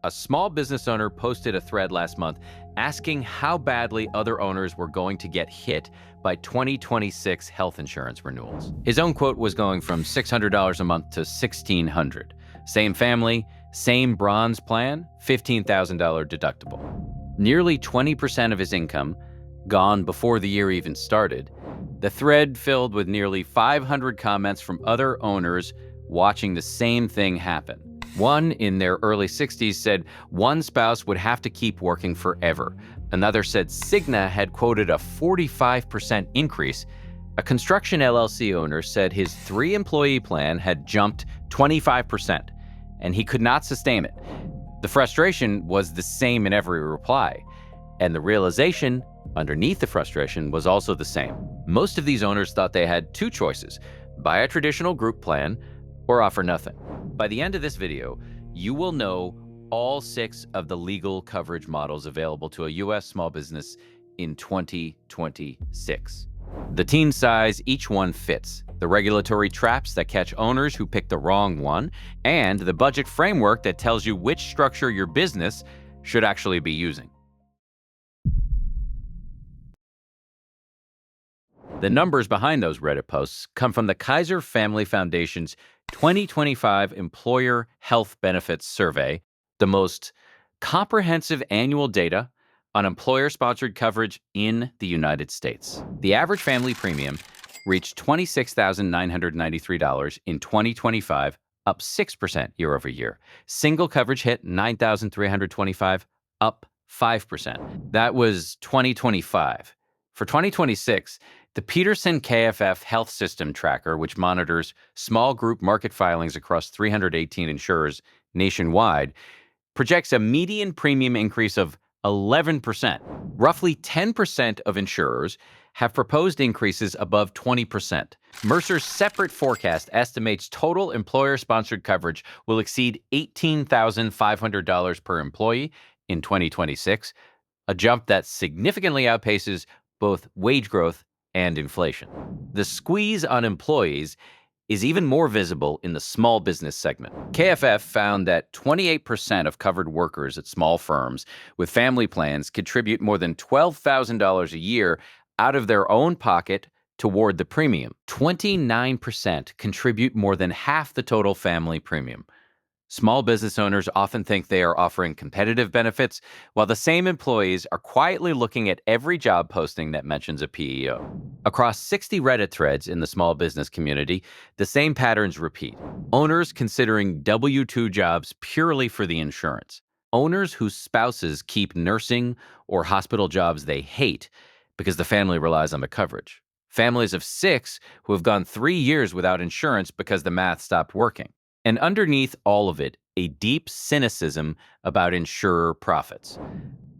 A small business owner posted a thread last month asking how badly other owners were going to get hit by 2026 health insurance renewals. His own quote was going from $600 a month to $1,600. Same family, same bronze plan, $15,000 deductible. Nearly 20% of his income gone before the year even started. The thread filled with nearly 500 comments from other owners watching the same thing happen. One in their early 60s said one spouse would have to keep working forever. Another said Cigna had quoted a 45% increase. A construction LLC owner said his 3-employee plan had jumped 25%, and he could not sustain it. The frustration was the same in every reply, and the realization underneath the frustration was also the same. Most of these owners thought they had two choices: buy a traditional group plan or offer nothing. By the end of this video, you will know all 6 of the legal coverage models available to a U.S. small business in 2026. The team size each one fits, the regulatory traps that catch owners who pick the wrong one, and the budget framework that tells you which structure your business should actually be using. The numbers behind those Reddit posts come from the Kaiser Family Foundation's 2025 Employer Health Benefits Survey, the most comprehensive annual data on employer-sponsored coverage in the United States. The average family premium reached $26,993 in 2025, up 6% year over year. Single coverage hit $9,325, up 5%. That was 2025. For 2026, the Peterson KFF Health System Tracker, which monitors small group market filings across 318 insurers nationwide, projects a median premium increase of 11%. Roughly 10% of insurers have proposed increases above 20%. Mercer's separate forecast estimates total employer-sponsored coverage will exceed $18,500 per employee in 2026, a jump that significantly outpaces both wage growth and inflation. The squeeze on employees is even more visible in the small business segment. KFF found that 28% of covered workers at small firms with family plans contribute more than $12,000 a year out of their own pocket toward the premium. 29% contribute more than half the total family premium. Small business owners often think they are offering competitive benefits, while the same employees are quietly looking at every job posting that mentions a PEO. Across 60 Reddit threads in the small business community, the same patterns repeat. Owners considering W-2 jobs purely for the insurance. Owners whose spouses keep nursing or hospital jobs they hate because the family relies on the coverage. Families of 6 who have gone 3 years without insurance because the math stopped working. And underneath all of it, a deep cynicism about insurer profits.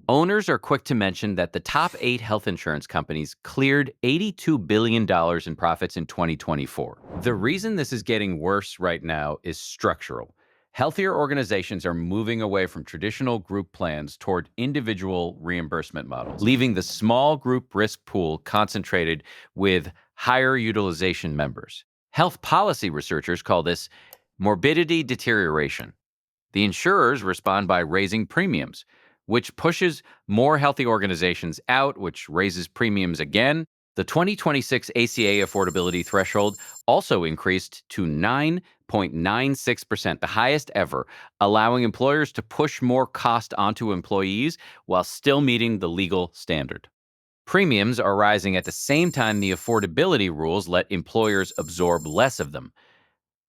Owners are quick to mention that the top 8 health insurance companies cleared $82 billion in profits in 2024. The reason this is getting worse right now is structural. Healthier organizations are moving away from traditional group plans toward individual reimbursement models, leaving the small group risk pool concentrated with higher utilization members. Health policy researchers call this morbidity deterioration. The insurers respond by raising premiums, which pushes more healthy organizations out, which raises premiums again. The 2026 ACA affordability threshold also increased to 9.96%, the highest ever, allowing employers to push more cost onto employees while still meeting the legal standard. Premiums are rising at the same time the affordability rules let employers absorb less of them.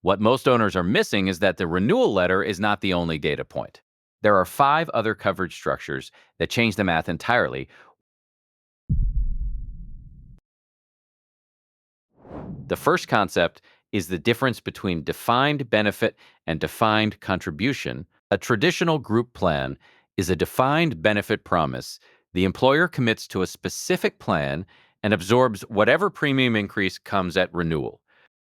What most owners are missing is that the renewal letter is not the only data point. There are 5 other coverage structures that change the math entirely. The first concept is the difference between defined benefit and defined contribution. A traditional group plan is a defined benefit promise. The employer commits to a specific plan and absorbs whatever premium increase comes at renewal.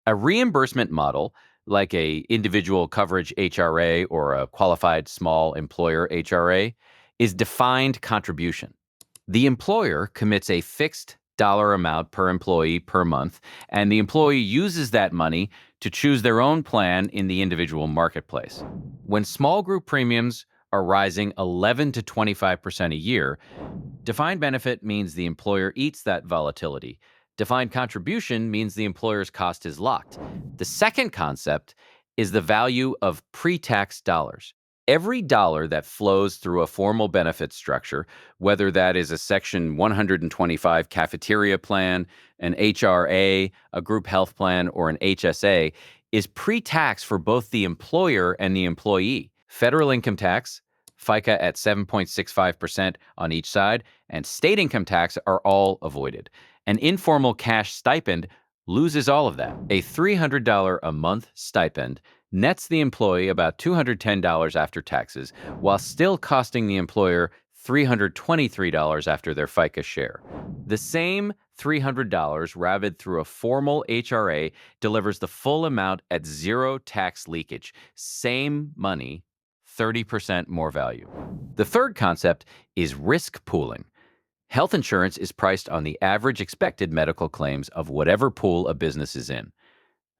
A reimbursement model, like a individual coverage ICHRA or a qualified small employer ICHRA, is defined contribution. The employer commits a fixed dollar amount per employee per month, and the employee uses that money to choose their own plan in the individual marketplace. When small group premiums are rising 11 to 25% a year. Defined benefit means the employer eats that volatility. Defined contribution means the employer's cost is locked. The second concept is the value of pre-tax dollars. Every dollar that flows through a formal benefit structure, whether that is a Section 125 cafeteria plan, an HRA, a group health plan, or an HSA, is pre-tax for both the employer and the employee. Federal income tax, FICA at 7.65% on each side, and state income tax are all avoided. An informal cash stipend loses all of that. A $300 a month stipend nets the employee about $210 after taxes, while still costing the employer $323 after their FICA share. The same $300 routed through a formal HRA delivers the full amount at zero tax leakage. Same money, 30% more value. The third concept is risk pooling. Health insurance is priced on the average expected medical claims of whatever pool a business is in.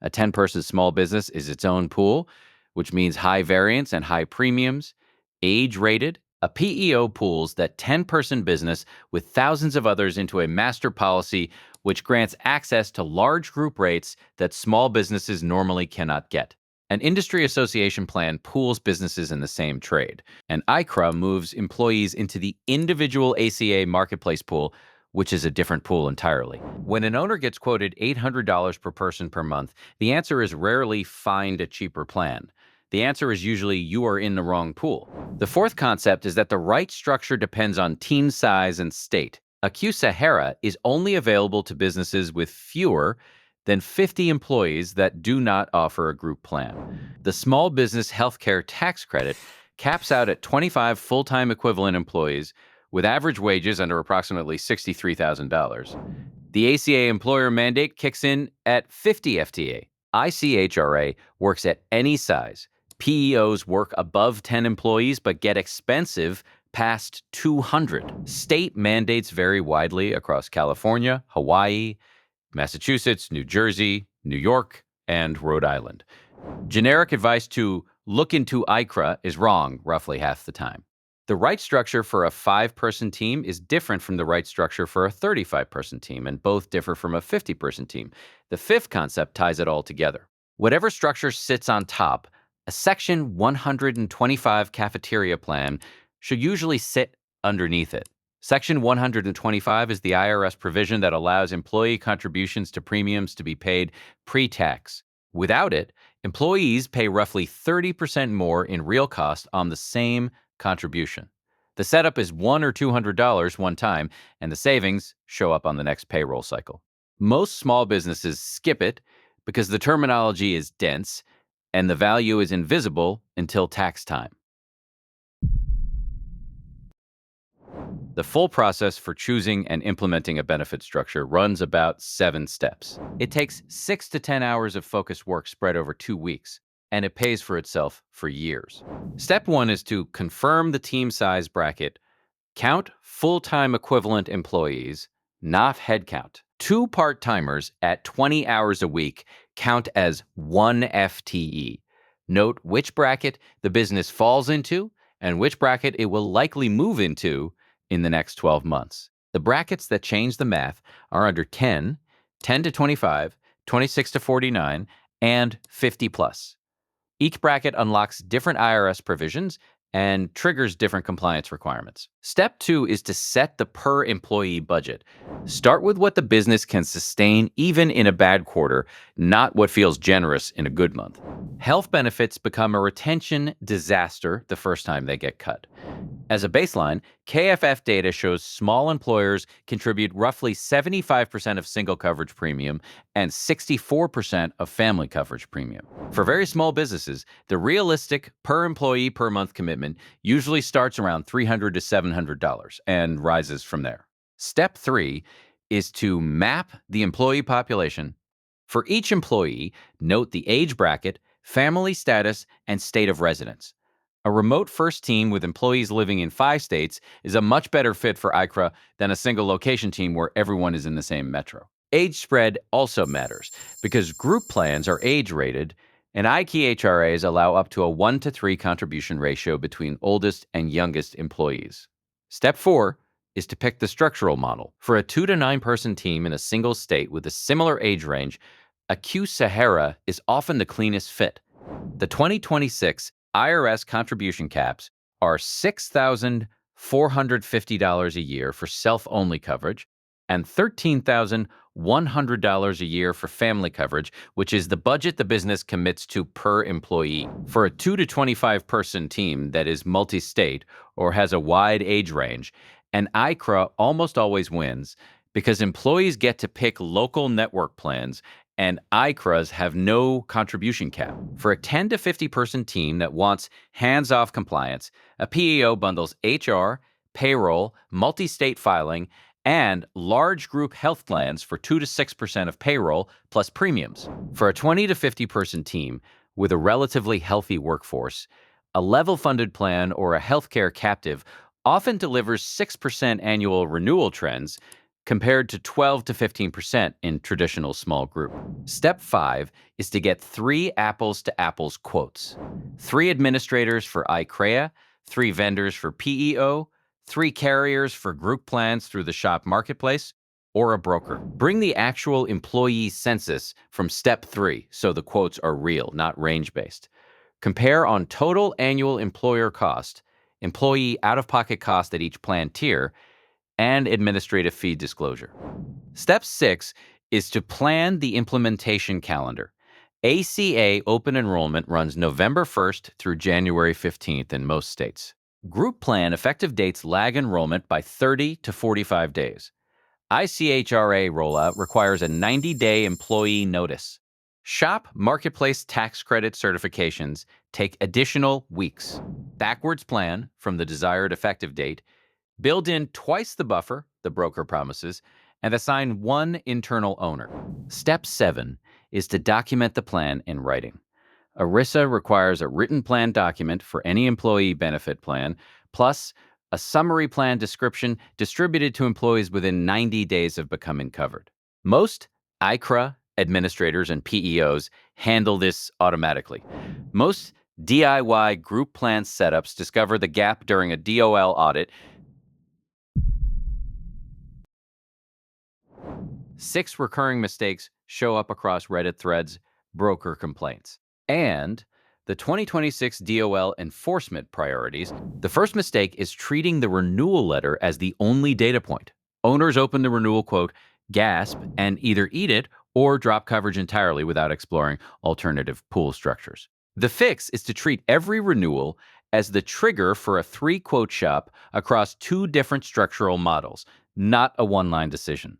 A 10-person small business is its own pool, which means high variance and high premiums. Age-rated, a PEO pools that 10-person business with thousands of others into a master policy, which grants access to large group rates that small businesses normally cannot get. An industry association plan pools businesses in the same trade. And ICHRA moves employees into the individual ACA marketplace pool, which is a different pool entirely. When an owner gets quoted $800 per person per month, the answer is rarely find a cheaper plan. The answer is usually you are in the wrong pool. The fourth concept is that the right structure depends on team size and state. A QSEHRA is only available to businesses with fewer than 50 employees that do not offer a group plan. The small business healthcare tax credit caps out at 25 full-time equivalent employees with average wages under approximately $63,000. The ACA employer mandate kicks in at 50 FTA. ICHRA works at any size. PEOs work above 10 employees but get expensive past 200. State mandates vary widely across California, Hawaii, Massachusetts, New Jersey, New York, and Rhode Island. Generic advice to look into ICHRA is wrong roughly half the time. The right structure for a 5-person team is different from the right structure for a 35-person team, and both differ from a 50-person team. The fifth concept ties it all together. Whatever structure sits on top, a Section 125 cafeteria plan should usually sit underneath it. Section 125 is the IRS provision that allows employee contributions to premiums to be paid pre-tax. Without it, employees pay roughly 30% more in real cost on the same contribution. The setup is $100 or $200 one time, and the savings show up on the next payroll cycle. Most small businesses skip it because the terminology is dense and the value is invisible until tax time. The full process for choosing and implementing a benefit structure runs about 7 steps. It takes 6 to 10 hours of focused work spread over 2 weeks, and it pays for itself for years. Step 1 is to confirm the team size bracket. Count full-time equivalent employees, not headcount. 2 part-timers at 20 hours a week count as 1 FTE. Note which bracket the business falls into and which bracket it will likely move into in the next 12 months. The brackets that change the math are under 10, 10 to 25, 26 to 49, and 50 plus. Each bracket unlocks different IRS provisions and triggers different compliance requirements. Step 2 is to set the per employee budget. Start with what the business can sustain even in a bad quarter, not what feels generous in a good month. Health benefits become a retention disaster the first time they get cut. As a baseline, KFF data shows small employers contribute roughly 75% of single coverage premium and 64% of family coverage premium. For very small businesses, the realistic per employee per month commitment usually starts around $300 to $700 and rises from there. Step 3 is to map the employee population. For each employee, note the age bracket, family status, and state of residence. A remote-first team with employees living in 5 states is a much better fit for ICHRA than a single location team where everyone is in the same metro. Age spread also matters because group plans are age-rated And ICHRAs allow up to a 1-to-3 contribution ratio between oldest and youngest employees. Step 4 is to pick the structural model. For a 2 to 9 person team in a single state with a similar age range, a QSEHRA is often the cleanest fit. The 2026 IRS contribution caps are $6,450 a year for self-only coverage and $13,100 a year for family coverage, which is the budget the business commits to per employee. For a 2 to 25 person team that is multi-state or has a wide age range, an ICHRA almost always wins because employees get to pick local network plans and ICHRAs have no contribution cap. For a 10 to 50 person team that wants hands-off compliance, a PEO bundles HR, payroll, multi-state filing, and large group health plans for 2 to 6% of payroll plus premiums. For a 20 to 50 person team with a relatively healthy workforce, a level-funded plan or a healthcare captive often delivers 6% annual renewal trends compared to 12 to 15% in traditional small group. Step 5 is to get 3 apples-to-apples quotes. 3 administrators for ICHRA, 3 vendors for PEO, 3 carriers for group plans through the shop marketplace, or a broker. Bring the actual employee census from step 3 so the quotes are real, not range-based. Compare on total annual employer cost, employee out-of-pocket cost at each plan tier, and administrative fee disclosure. Step 6 is to plan the implementation calendar. ACA open enrollment runs November 1st through January 15th in most states. Group plan effective dates lag enrollment by 30 to 45 days. ICHRA rollout requires a 90-day employee notice. Shop marketplace tax credit certifications take additional weeks. Backwards plan from the desired effective date. Build in twice the buffer, the broker promises, and assign 1 internal owner. Step 7 is to document the plan in writing. ERISA requires a written plan document for any employee benefit plan, plus a summary plan description distributed to employees within 90 days of becoming covered. Most ICHRA administrators and PEOs handle this automatically. Most DIY group plan setups discover the gap during a DOL audit. 6 recurring mistakes show up across Reddit threads, broker complaints. And the 2026 DOL enforcement priorities. The first mistake is treating the renewal letter as the only data point. Owners open the renewal quote, gasp, and either eat it or drop coverage entirely without exploring alternative pool structures. The fix is to treat every renewal as the trigger for a 3-quote shop across 2 different structural models, not a one-line decision.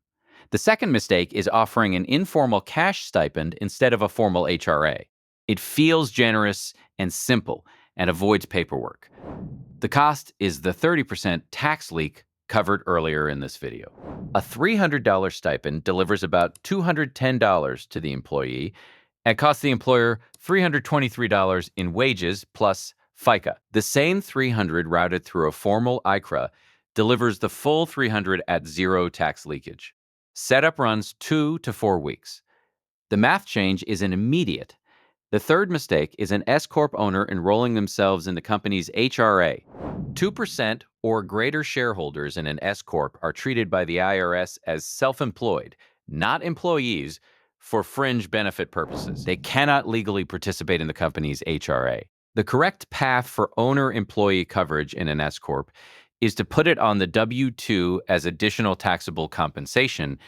The second mistake is offering an informal cash stipend instead of a formal HRA. It feels generous and simple and avoids paperwork. The cost is the 30% tax leak covered earlier in this video. A $300 stipend delivers about $210 to the employee and costs the employer $323 in wages plus FICA. The same $300 routed through a formal ICHRA delivers the full $300 at 0 tax leakage. Setup runs 2 to 4 weeks. The math change is an immediate. The third mistake is an S-Corp owner enrolling themselves in the company's HRA. 2% or greater shareholders in an S-Corp are treated by the IRS as self-employed, not employees, for fringe benefit purposes. They cannot legally participate in the company's HRA. The correct path for owner-employee coverage in an S-Corp is to put it on the W-2 as additional taxable compensation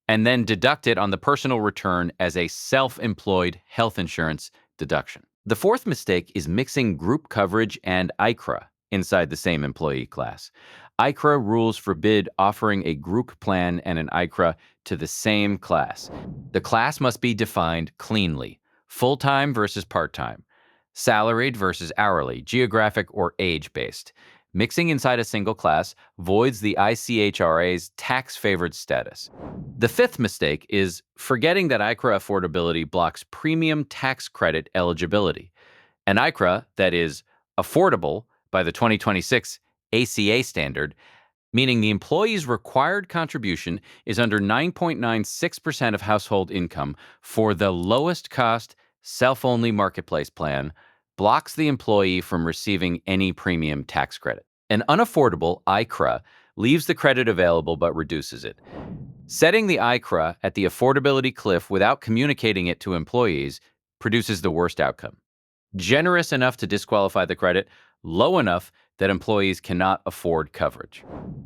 and then deduct it on the personal return as a self-employed health insurance deduction. The fourth mistake is mixing group coverage and ICHRA inside the same employee class. ICHRA rules forbid offering a group plan and an ICHRA to the same class. The class must be defined cleanly: full-time versus part-time, salaried versus hourly, geographic or age-based. Mixing inside a single class voids the ICHRA's tax-favored status. The fifth mistake is forgetting that ICHRA affordability blocks premium tax credit eligibility. An ICHRA that is affordable by the 2026 ACA standard, meaning the employee's required contribution is under 9.96% of household income for the lowest cost self-only marketplace plan, blocks the employee from receiving any premium tax credit. An unaffordable ICHRA leaves the credit available but reduces it. Setting the ICHRA at the affordability cliff without communicating it to employees produces the worst outcome. Generous enough to disqualify the credit, low enough that employees cannot afford coverage.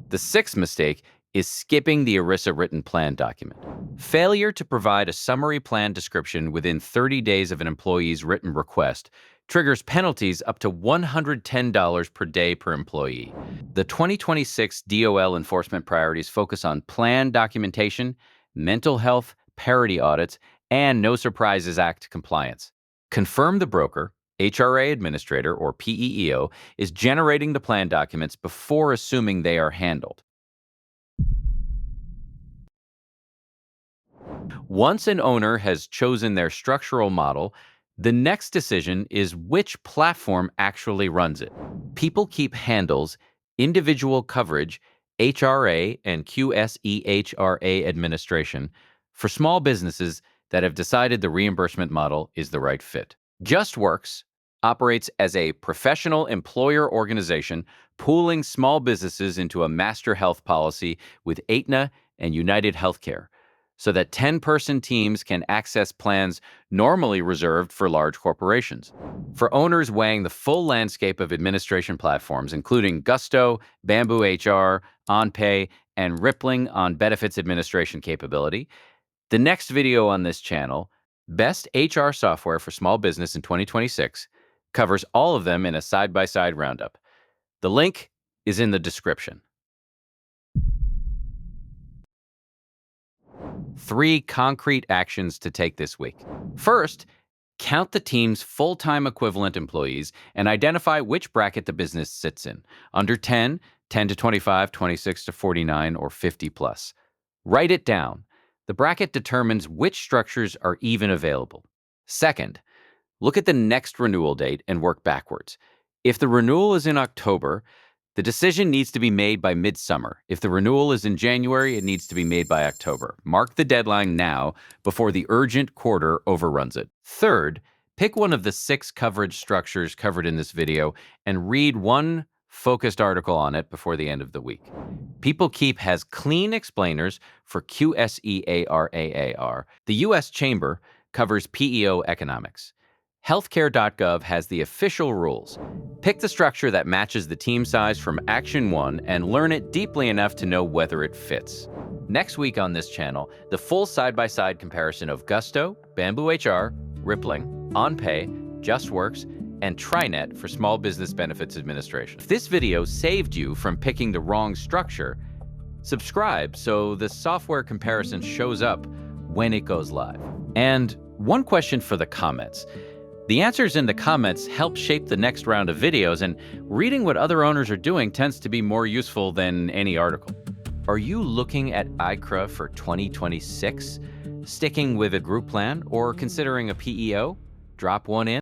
The sixth mistake is skipping the ERISA written plan document. Failure to provide a summary plan description within 30 days of an employee's written request triggers penalties up to $110 per day per employee. The 2026 DOL enforcement priorities focus on plan documentation, mental health, parity audits, and No Surprises Act compliance. Confirm the broker, HRA administrator, or PEEO, is generating the plan documents before assuming they are handled. Once an owner has chosen their structural model, the next decision is which platform actually runs it. PeopleKeep handles individual coverage, HRA and QSEHRA administration for small businesses that have decided the reimbursement model is the right fit. JustWorks operates as a professional employer organization, pooling small businesses into a master health policy with Aetna and United Healthcare, so that 10-person teams can access plans normally reserved for large corporations. For owners weighing the full landscape of administration platforms, including Gusto, Bamboo HR, OnPay, and Rippling on benefits administration capability, the next video on this channel, Best HR Software for Small Business in 2026, covers all of them in a side-by-side roundup. The link is in the description. 3 concrete actions to take this week. First, count the team's full-time equivalent employees and identify which bracket the business sits in. Under 10, 10 to 25, 26 to 49, or 50 plus. Write it down. The bracket determines which structures are even available. Second, look at the next renewal date and work backwards. If the renewal is in October, the decision needs to be made by midsummer. If the renewal is in January, it needs to be made by October. Mark the deadline now before the urgent quarter overruns it. Third, pick one of the 6 coverage structures covered in this video and read one focused article on it before the end of the week. PeopleKeep has clean explainers for QSEHRA. The U.S. Chamber covers PEO economics. Healthcare.gov has the official rules. Pick the structure that matches the team size from Action 1 and learn it deeply enough to know whether it fits. Next week on this channel, the full side-by-side comparison of Gusto, Bamboo HR, Rippling, OnPay, JustWorks, and TriNet for Small Business Benefits Administration. If this video saved you from picking the wrong structure, subscribe so the software comparison shows up when it goes live. And one question for the comments. The answers in the comments help shape the next round of videos, and reading what other owners are doing tends to be more useful than any article. Are you looking at ICHRA for 2026? Sticking with a group plan or considering a PEO? Drop one in.